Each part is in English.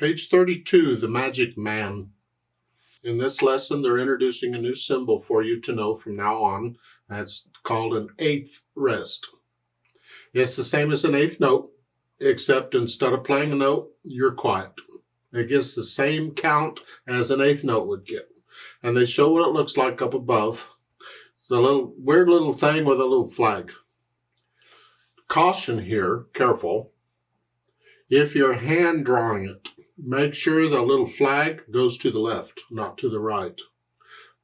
Page 32, the Magic Man. In this lesson, they're introducing a new symbol for you to know from now on. That's called an eighth rest. It's the same as an eighth note, except instead of playing a note, you're quiet. It gets the same count as an eighth note would get. And they show what it looks like up above. It's a little weird little thing with a little flag. Caution here, careful. If you're hand drawing it, make sure the little flag goes to the left, not to the right.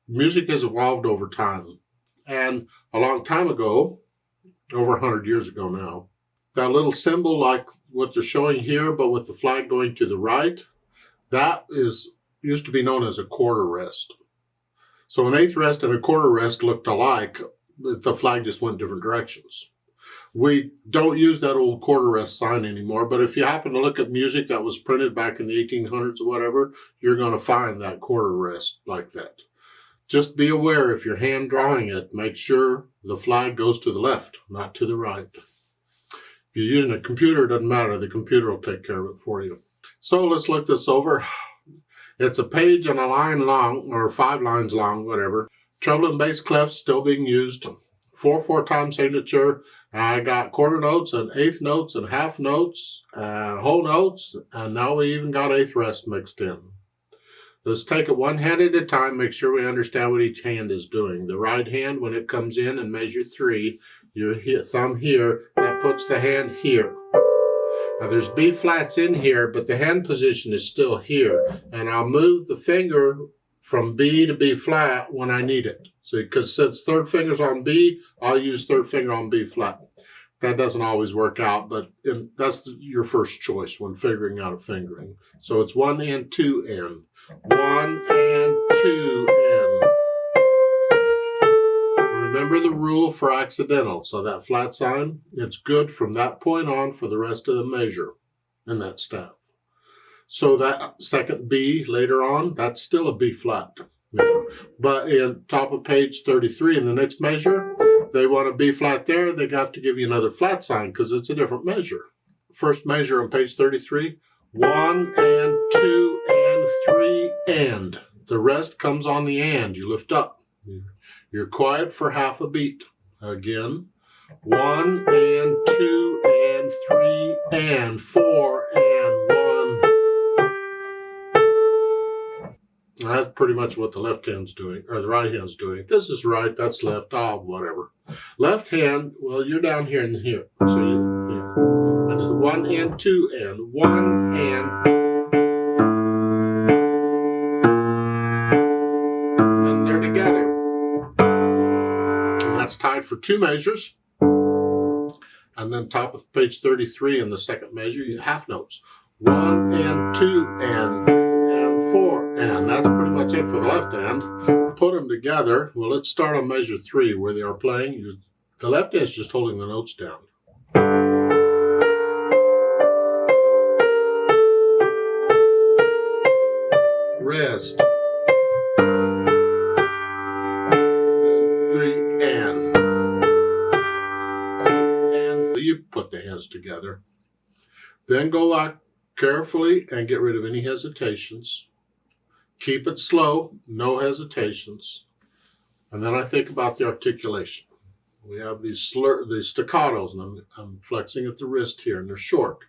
Music has evolved over time. And a long time ago, over 100 years ago now, that little symbol like what they're showing here, but with the flag going to the right, that used to be known as a quarter rest. So an eighth rest and a quarter rest looked alike. The flag just went different directions. We don't use that old quarter rest sign anymore, but if you happen to look at music that was printed back in the 1800s or whatever, you're going to find that quarter rest like that. Just be aware if you're hand drawing it, make sure the flag goes to the left, not to the right. If you're using a computer, it doesn't matter. The computer will take care of it for you. So let's look this over. It's a page and a line long, or 5 lines long, whatever. Treble and bass clefs still being used. 4/4 time signature. I got quarter notes and eighth notes and half notes and whole notes, and now we even got eighth rest mixed in. Let's take it one hand at a time, make sure we understand what each hand is doing. The right hand, when it comes in and measure 3, your thumb here, that puts the hand here. Now there's B flats in here, but the hand position is still here, and I'll move the finger from B to B flat when I need it. So, because since third finger's on B, I'll use third finger on B flat. That doesn't always work out, but that's your first choice when figuring out a fingering. So it's 1 and 2 and. 1 and 2 and. Remember the rule for accidental. So that flat sign, it's good from that point on for the rest of the measure in that step. So that second B later on, that's still a B flat. But in top of page 33 in the next measure, they want a B flat there, they have to give you another flat sign because it's a different measure. First measure on page 33, 1 and 2 and 3 and. The rest comes on the and. You lift up. You're quiet for half a beat. Again, 1 and 2 and 3 and 4 and 1. That's pretty much what the left hand's doing, or the right hand's doing. This is right, that's left, whatever. Left hand, well, you're down here and here. So and it's 1 and 2 and 1 and. And they're together. And that's tied for 2 measures. And then top of page 33 in the second measure, you half notes. 1 and 2 and 4 and. That's pretty much it for the left hand. Put them together. Well, let's start on measure 3 where they are playing. The left hand is just holding the notes down. Rest. 3 and. And so you put the hands together. Then go out carefully and get rid of any hesitations. Keep it slow, no hesitations. And then I think about the articulation. We have these staccatos, and I'm flexing at the wrist here, and they're short.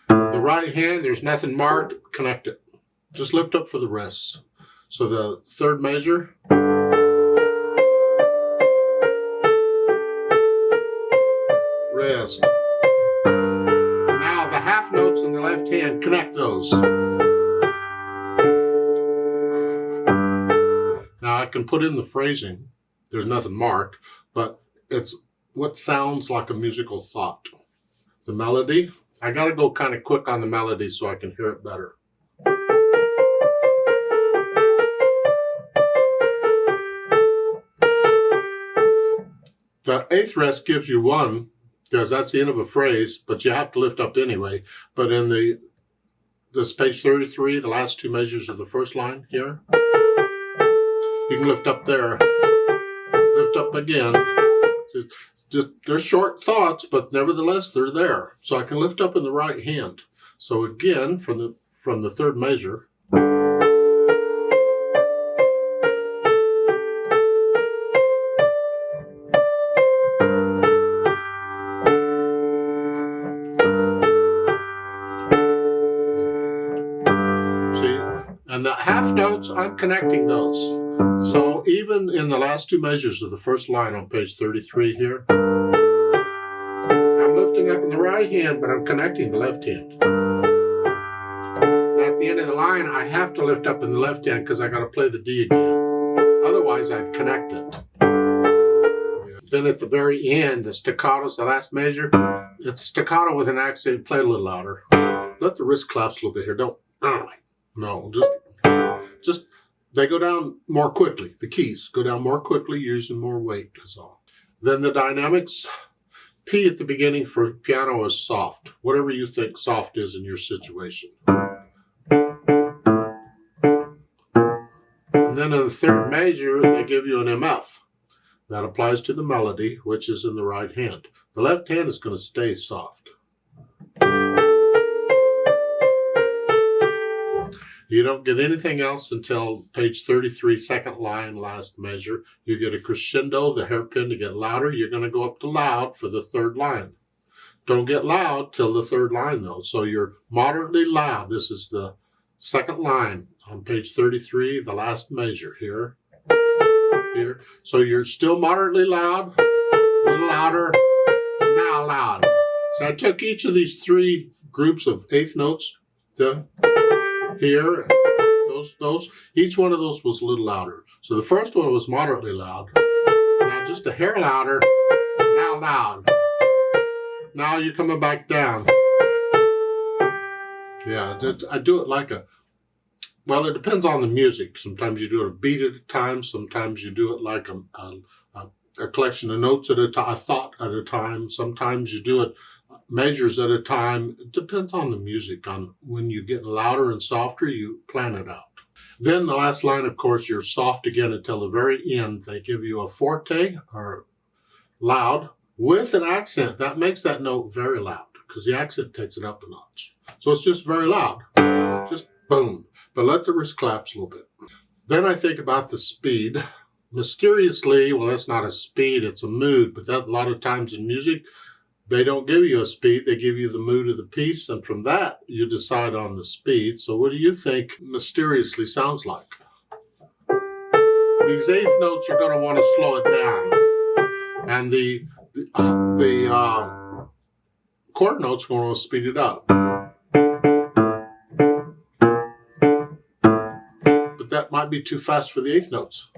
The right hand, there's nothing marked, connect it. Just lift up for the rests. So the third measure. Rest. Now the half notes in the left hand, connect those. Now I can put in the phrasing. There's nothing marked, but it's what sounds like a musical thought. The melody, I gotta go kind of quick on the melody so I can hear it better. The eighth rest gives you 1, because that's the end of a phrase, but you have to lift up anyway. But in this page 33, the last 2 measures of the first line here, you can lift up there, lift up again. just, they're short thoughts, but nevertheless, they're there. So I can lift up in the right hand. So again, from the third measure. See, and the half notes, I'm connecting those. So even in the last two measures of the first line on page 33 here, I'm lifting up in the right hand, but I'm connecting the left hand. At the end of the line, I have to lift up in the left hand because I got to play the D again. Otherwise, I'd connect it. Then at the very end, the staccato's the last measure. It's staccato with an accent. Play a little louder. Let the wrist collapse a little bit here. Don't. No, just they go down more quickly. The keys go down more quickly, using more weight. That's all. Then the dynamics. P at the beginning for piano is soft. Whatever you think soft is in your situation. And then in the third measure, they give you an MF. That applies to the melody, which is in the right hand. The left hand is going to stay soft. You don't get anything else until page 33, second line, last measure. You get a crescendo, the hairpin to get louder. You're going to go up to loud for the third line. Don't get loud till the third line, though. So you're moderately loud. This is the second line on page 33, the last measure here. Here. So you're still moderately loud, a little louder, now loud. So I took each of these three groups of eighth notes, here, those, each one of those was a little louder. So the first one was moderately loud. Now just a hair louder, now loud. Now you're coming back down. Yeah, I do it like well, it depends on the music. Sometimes you do it a beat at a time. Sometimes you do it like a collection of notes at a time, a thought at a time. Sometimes you do it measures at a time. It depends on the music. On when you're getting louder and softer, you plan it out. Then the last line, of course, you're soft again until the very end. They give you a forte or loud with an accent. That makes that note very loud because the accent takes it up a notch. So it's just very loud. Just boom. But let the wrist collapse a little bit. Then I think about the speed. Mysteriously, well, that's not a speed, it's a mood. But that a lot of times in music, they don't give you a speed, they give you the mood of the piece, and from that, you decide on the speed. So what do you think mysteriously sounds like? These eighth notes, you're going to want to slow it down. And the chord notes are going to want to speed it up. But that might be too fast for the eighth notes.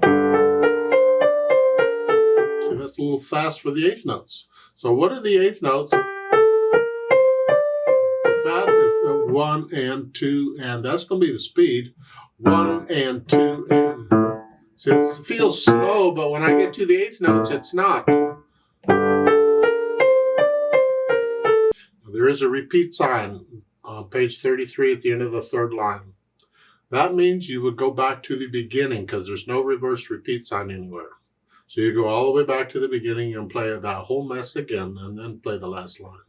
So that's a little fast for the eighth notes. So what are the eighth notes? That is the 1 and 2, and that's going to be the speed. 1 and 2 and. So it feels slow, but when I get to the eighth notes, it's not. There is a repeat sign on page 33 at the end of the third line. That means you would go back to the beginning because there's no reverse repeat sign anywhere. So you go all the way back to the beginning and play that whole mess again and then play the last line.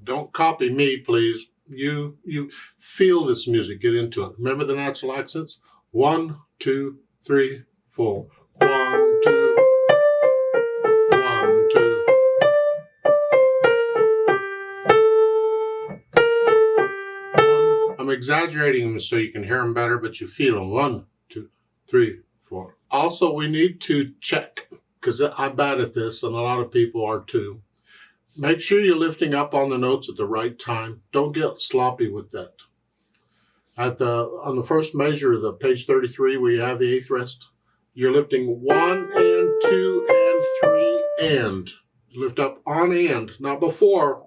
Don't copy me, please. You feel this music, get into it. Remember the natural accents? 1, 2, 3, 4. 1, 2, 1, 2. I'm exaggerating them so you can hear them better, but you feel them. 1, 2, 3, 4. Also, we need to check, because I'm bad at this, and a lot of people are too. Make sure you're lifting up on the notes at the right time. Don't get sloppy with that. On the first measure of the page 33, where you have the eighth rest, you're lifting 1 and 2 and 3 and. Lift up on and, not before.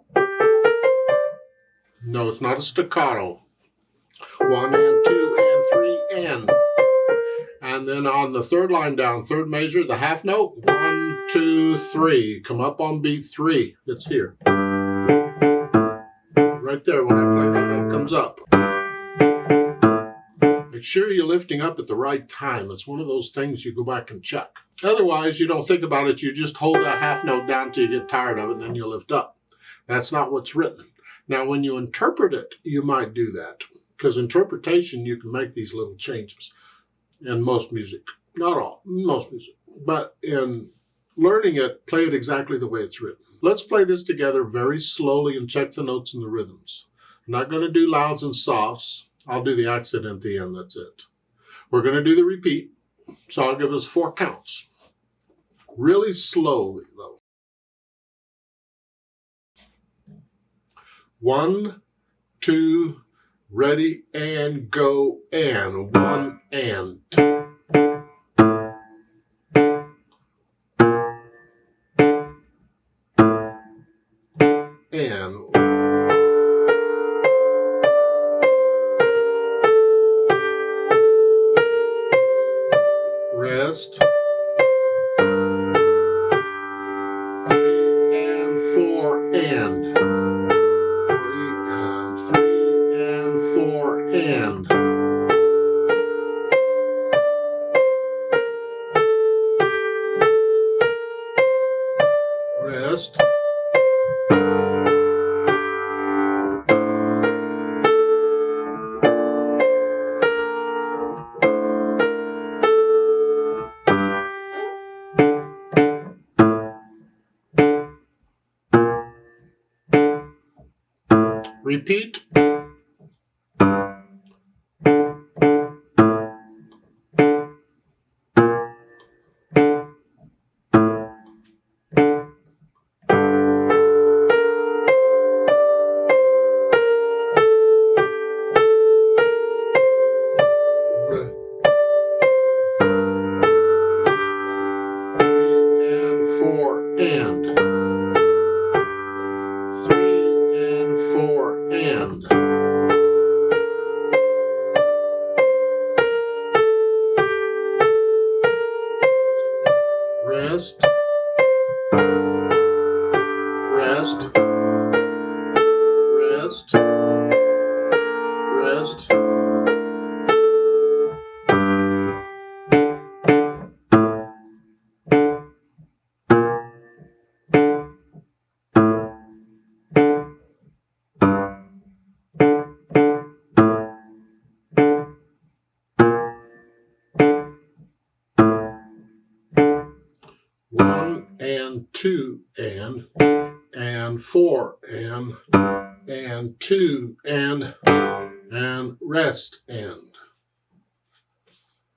No, it's not a staccato. 1 and 2 and 3 and. And then on the third line down, third measure, the half note, 1, 2, 3. Come up on beat 3. It's here. Right there, when I play that, it comes up. Make sure you're lifting up at the right time. It's one of those things you go back and check. Otherwise, you don't think about it. You just hold that half note down till you get tired of it, and then you lift up. That's not what's written. Now, when you interpret it, you might do that. Because interpretation, you can make these little changes. In most music. Not all, most music. But in learning it, play it exactly the way it's written. Let's play this together very slowly and check the notes and the rhythms. I'm not going to do louds and softs. I'll do the accent at the end, that's it. We're going to do the repeat, so I'll give us 4 counts. Really slowly, though. 1, 2, ready, and go, and 1 and 2. And rest. 3 and 4 and. 3 and 4 and. Rest. Repeat. Rest, rest, rest, rest. One and 2 and 4 and 2 and rest and.